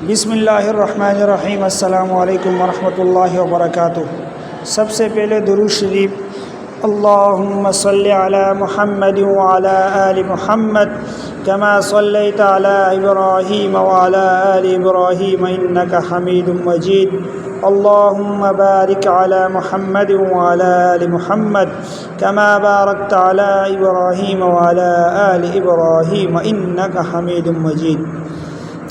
بسم اللہ الرحمن الرحیم۔ السلام علیکم ورحمۃ اللہ وبرکاتہ۔ سب سے پہلے درود شریف، اللہم صلی علی محمد وعلی آل محمد کما صلیت علی ابراہیم وعلی آل ابراہیم انک حمید مجید، اللہم بارک علی محمد وعلی آل محمد کما بارکت علی ابراہیم وعلی آل ابراہیم انک حمید مجید۔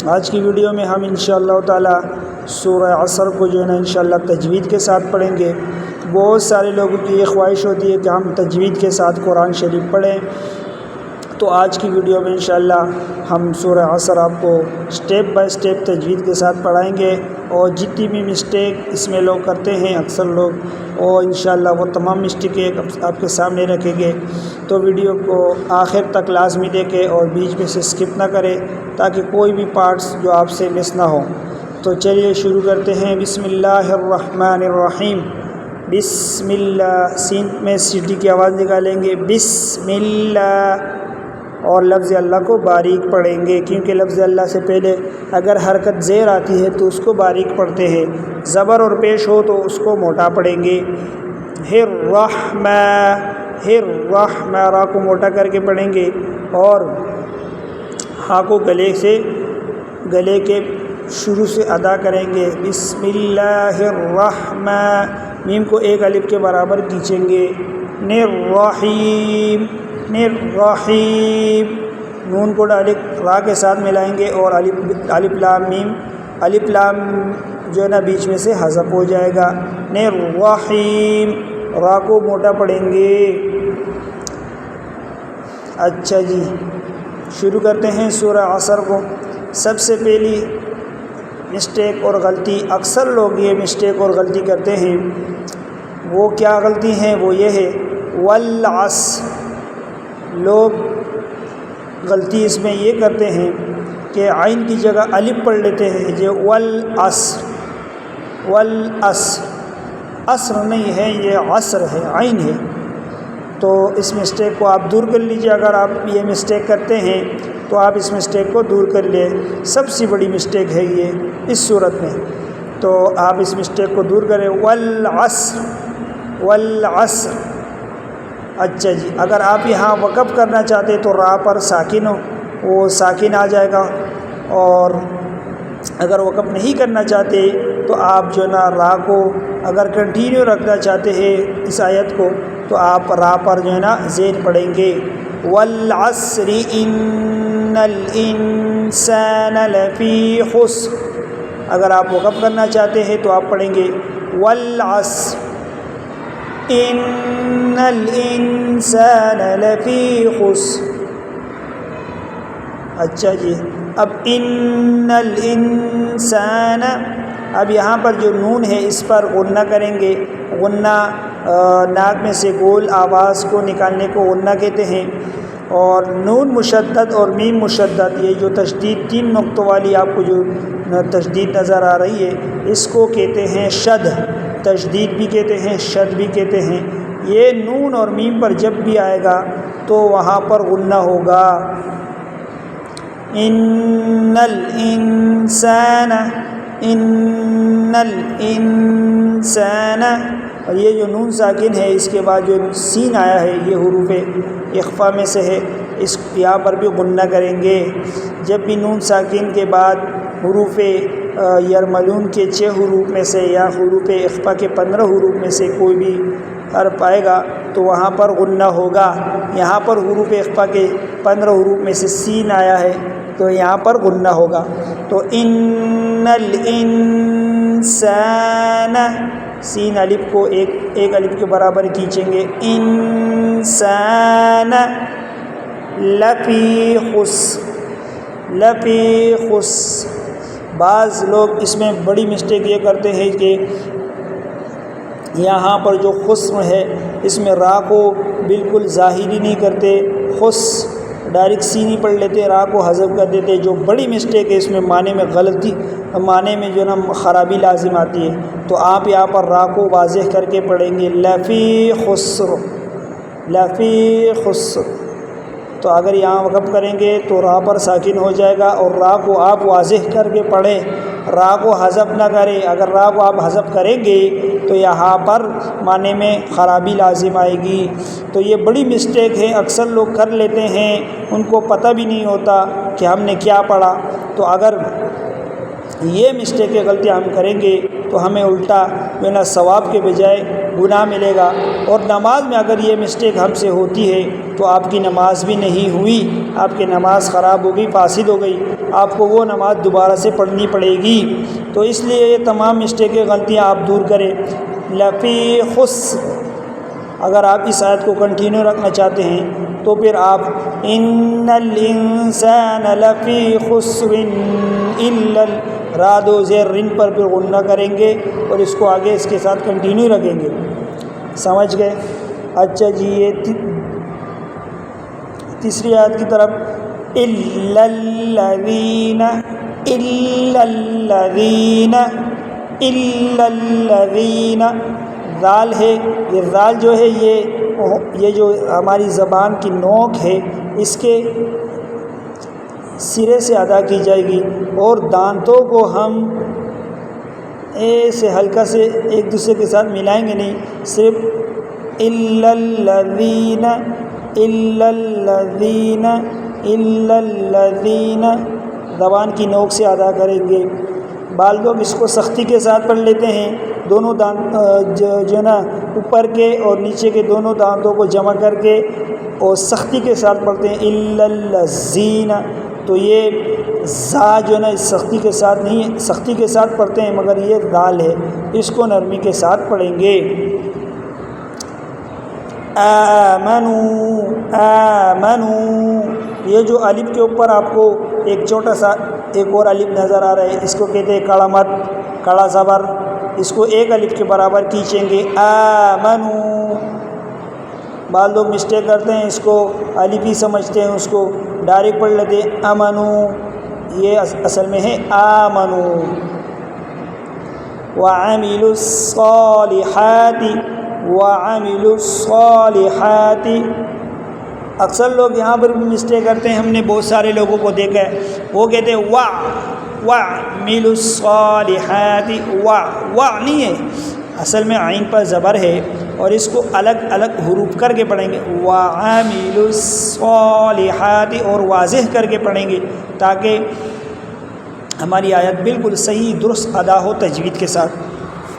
آج کی ویڈیو میں ہم انشاءاللہ تعالی سورہ عصر کو جو ہے نا انشاءاللہ تجوید کے ساتھ پڑھیں گے۔ بہت سارے لوگوں کی یہ خواہش ہوتی ہے کہ ہم تجوید کے ساتھ قرآن شریف پڑھیں، تو آج کی ویڈیو میں انشاءاللہ ہم سورہ عصر آپ کو سٹیپ بائی سٹیپ تجوید کے ساتھ پڑھائیں گے، اور جتنی بھی مسٹیک اس میں لوگ کرتے ہیں اکثر لوگ، اور انشاءاللہ وہ تمام مسٹیکیں آپ کے سامنے رکھیں گے۔ تو ویڈیو کو آخر تک لازمی دیکھیں اور بیچ میں سے اسکپ نہ کریں تاکہ کوئی بھی پارٹس جو آپ سے مس نہ ہو۔ تو چلیے شروع کرتے ہیں۔ بسم اللہ الرحمن الرحیم۔ بسم اللہ، سین میں سٹی کی آواز نکالیں گے، بسم اللہ، اور لفظ اللہ کو باریک پڑھیں گے، کیونکہ لفظ اللہ سے پہلے اگر حرکت زیر آتی ہے تو اس کو باریک پڑھتے ہیں، زبر اور پیش ہو تو اس کو موٹا پڑھیں گے۔ الرحمن، را کو موٹا کر کے پڑھیں گے، اور ہا کو گلے کے شروع سے ادا کریں گے۔ بسم اللہ الرحمن، میم کو ایک الف کے برابر کھینچیں گے۔ الرحیم، الرحیم، نون کو ڈائریکٹ را کے ساتھ ملائیں گے، اور الف لام میم، الف لام جو ہے نا بیچ میں سے حذف ہو جائے گا۔ الرحیم، را کو موٹا پڑھیں گے۔ اچھا جی، شروع کرتے ہیں سورہ عصر کو۔ سب سے پہلی مسٹیک اور غلطی، اکثر لوگ یہ مسٹیک اور غلطی کرتے ہیں، وہ کیا غلطی ہیں؟ وہ یہ ہے والعصر۔ لوگ غلطی اس میں یہ کرتے ہیں کہ عین کی جگہ الف پڑھ لیتے ہیں، جو والعصر، والعصر، عصر نہیں ہے، یہ عصر ہے، عین ہے۔ تو اس مسٹیک کو آپ دور کر لیجیے۔ اگر آپ یہ مسٹیک کرتے ہیں تو آپ اس مسٹیک کو دور کر لیں، سب سے بڑی مسٹیک ہے یہ اس صورت میں، تو آپ اس مسٹیک کو دور کریں۔ والعصر، والعصر۔ اچھا جی، اگر آپ یہاں وقف کرنا چاہتے تو را پر ساکن ہو، وہ ساکن آ جائے گا، اور اگر وقف نہیں کرنا چاہتے تو آپ جو نا را کو اگر کنٹینیو رکھنا چاہتے ہیں اس آیت کو تو آپ را پر جو ہے نا زیر پڑھیں گے۔ والعصر ان الانسان لفی خسر۔ اگر آپ وقف کرنا چاہتے ہیں تو آپ پڑھیں گے والعصر ان الانسان لفی خسر۔ اچھا جی، اب ان الانسان، اب یہاں پر جو نون ہے اس پر غنہ کریں گے۔ غنہ ناک میں سے گول آواز کو نکالنے کو غنہ کہتے ہیں، اور نون مشدد اور میم مشدد، یہ جو تشدید تین نقطوں والی آپ کو جو تشدید نظر آ رہی ہے، اس کو کہتے ہیں شد۔ تشدید بھی کہتے ہیں، شد بھی کہتے ہیں۔ یہ نون اور میم پر جب بھی آئے گا تو وہاں پر غنہ ہوگا۔ ان الانسان، ان الانسان، اور یہ جو نون ساکن ہے اس کے بعد جو سین آیا ہے یہ حروف اخفا میں سے ہے، اس یہاں پر بھی غنہ کریں گے۔ جب بھی نون ساکن کے بعد حروف یرملون کے 6 حروف میں سے یا حروف اخفا کے 15 حروف میں سے کوئی بھی حرف آئے گا تو وہاں پر غنہ ہوگا۔ یہاں پر حروف اخفا کے 15 حروف میں سے سین آیا ہے تو یہاں پر غنہ ہوگا۔ تو ان الانسان، سین الف کو ایک الف کے برابر کھینچیں گے۔ انسان لفی خسر، لفی خسر۔ بعض لوگ اس میں بڑی مسٹیک یہ کرتے ہیں کہ یہاں پر جو خسر ہے اس میں را کو بالکل ظاہری نہیں کرتے، خس ڈائریکٹ سین ہی پڑھ لیتے، را کو حذف کر دیتے، جو بڑی مسٹیک ہے۔ اس میں معنی میں غلطی، معنی میں جو نا خرابی لازم آتی ہے، تو آپ یہاں پر را کو واضح کر کے پڑھیں گے، لفی خسر، لفی خسر۔ تو اگر یہاں وقف کریں گے تو را پر ساکن ہو جائے گا، اور را کو آپ واضح کر کے پڑھیں، را کو حذف نہ کریں۔ اگر را کو آپ حذف کریں گے تو یہاں پر معنی میں خرابی لازم آئے گی۔ تو یہ بڑی مسٹیک ہے، اکثر لوگ کر لیتے ہیں، ان کو پتہ بھی نہیں ہوتا کہ ہم نے کیا پڑھا۔ تو اگر یہ مسٹیک غلطیاں ہم کریں گے تو ہمیں الٹا بنا ثواب کے بجائے گناہ ملے گا۔ اور نماز میں اگر یہ مسٹیک ہم سے ہوتی ہے تو آپ کی نماز بھی نہیں ہوئی، آپ کی نماز خراب ہو گئی، فاسد ہو گئی، آپ کو وہ نماز دوبارہ سے پڑھنی پڑے گی۔ تو اس لیے یہ تمام مسٹیکیں غلطیاں آپ دور کریں۔ لفی خس، اگر آپ اس آیت کو کنٹینیو رکھنا چاہتے ہیں تو پھر آپ ان الانسان لفی خسر الا را دو زیر رن پر پھر غنہ کریں گے اور اس کو آگے اس کے ساتھ کنٹینیو رکھیں گے۔ سمجھ گئے؟ اچھا جی، یہ تیسری آیت کی طرف الا الذین الا الذین الا الذین، ذال ہے، یہ ذال جو ہے یہ جو ہماری زبان کی نوک ہے اس کے سرے سے ادا کی جائے گی، اور دانتوں کو ہم ایسے ہلکا سے ایک دوسرے کے ساتھ ملائیں گے نہیں، صرف الا الذین الا الذین الا الذین زبان کی نوک سے ادا کریں گے۔ بعض لوگ اس کو سختی کے ساتھ پڑھ لیتے ہیں، دونوں دانت جو نا اوپر کے اور نیچے کے دونوں دانتوں کو جمع کر کے اور سختی کے ساتھ پڑھتے ہیں الا الذین، تو یہ زا جو نا سختی کے ساتھ نہیں، سختی کے ساتھ پڑھتے ہیں مگر یہ دال ہے، اس کو نرمی کے ساتھ پڑھیں گے۔ آمنوا آمنوا، یہ جو الف کے اوپر آپ کو ایک چھوٹا سا ایک اور الف نظر آ رہا ہے، اس کو کہتے ہیں کڑا مد، کڑا زبر، اس کو ایک الف کے برابر کھینچیں گے۔ آمنوا، بعض لوگ مسٹیک کرتے ہیں، اس کو الف ہی سمجھتے ہیں، اس کو ڈائریکٹ پڑھ لیتے ہیں امنوا، یہ اصل میں ہے آمنوا۔ وعملوا الصالحات وعملوا الصالحات، اکثر لوگ یہاں پر بھی مسٹیک کرتے ہیں، ہم نے بہت سارے لوگوں کو دیکھا ہے، وہ کہتے ہیں وعملوا الصالحات، وا نہیں ہے، اصل میں عین پر زبر ہے اور اس کو الگ الگ حروف کر کے پڑھیں گے، وعملوا الصالحات، اور واضح کر کے پڑھیں گے تاکہ ہماری آیت بالکل صحیح درست ادا ہو تجوید کے ساتھ۔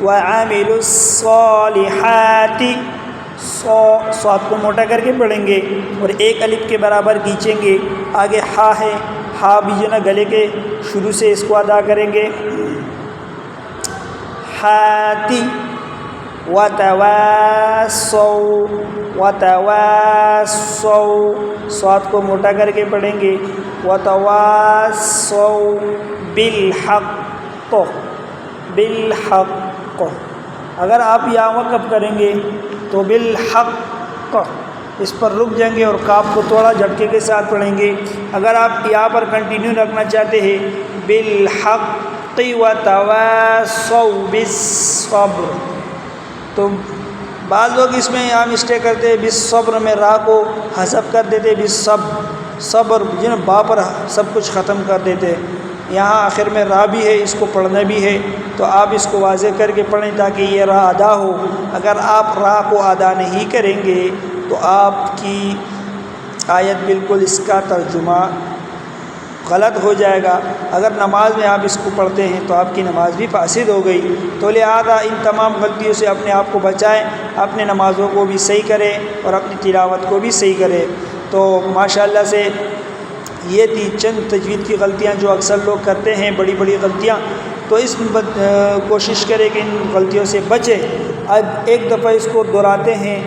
وعملوا الصالحات، صاد کو موٹا کر کے پڑھیں گے اور ایک الف کے برابر کھینچیں گے، آگے ہا ہے، ہا بھی جو نا گلے کے شروع سے اس کو ادا کریں گے، ہاتی۔ وتواصوا وتواصوا، صاد کو موٹا کر کے پڑھیں گے، وتواصوا بالحق بالحق، اگر آپ یہاں وقف کریں گے تو بالحق اس پر رک جائیں گے اور کاف کو تھوڑا جھٹکے کے ساتھ پڑھیں گے۔ اگر آپ یہاں پر کنٹینیو رکھنا چاہتے ہیں بالحق وتواصوا بالصبر، تو بعض لوگ اس میں یہاں مسٹیک کرتے ہیں، بالصبر میں را کو حذف کر دیتے، بالصبر، صبر جو نا با پر سب کچھ ختم کر دیتے، یہاں آخر میں را بھی ہے، اس کو پڑھنا بھی ہے، تو آپ اس کو واضح کر کے پڑھیں تاکہ یہ را ادا ہو۔ اگر آپ را کو ادا نہیں کریں گے تو آپ کی آیت بالکل اس کا ترجمہ غلط ہو جائے گا۔ اگر نماز میں آپ اس کو پڑھتے ہیں تو آپ کی نماز بھی فاسد ہو گئی۔ تو لہٰذا ان تمام غلطیوں سے اپنے آپ کو بچائیں، اپنے نمازوں کو بھی صحیح کریں اور اپنی تلاوت کو بھی صحیح کریں۔ تو ماشاءاللہ سے یہ تھی چند تجوید کی غلطیاں جو اکثر لوگ کرتے ہیں، بڑی بڑی غلطیاں، تو اس کوشش کریں کہ ان غلطیوں سے بچیں۔ اب ایک دفعہ اس کو دہراتے ہیں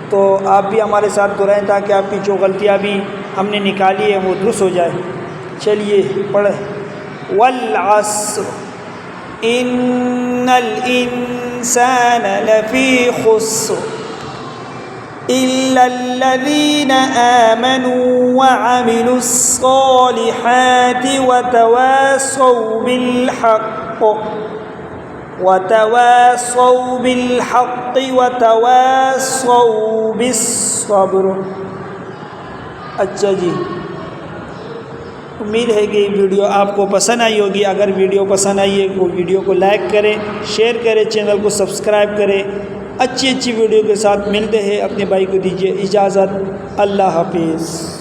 تو آپ بھی ہمارے ساتھ دہرائیں تاکہ آپ کی جو غلطیاں بھی ہم نے نکالی ہیں وہ درست ہو جائے۔ چلیے پڑھیں۔ والعصر ان الانسان لفی خسر الا الذین آمنوا وعملوا الصالحات وتواصوا بالحق وتواصوا بالحق وتواصوا بالصبر۔ اچھا جی، امید ہے کہ ویڈیو آپ کو پسند آئی ہوگی۔ اگر ویڈیو پسند آئی ہے تو ویڈیو کو لائک کریں، شیئر کریں، چینل کو سبسکرائب کریں۔ اچھی ویڈیو کے ساتھ ملتے ہیں۔ اپنے بھائی کو دیجیے اجازت۔ اللہ حافظ۔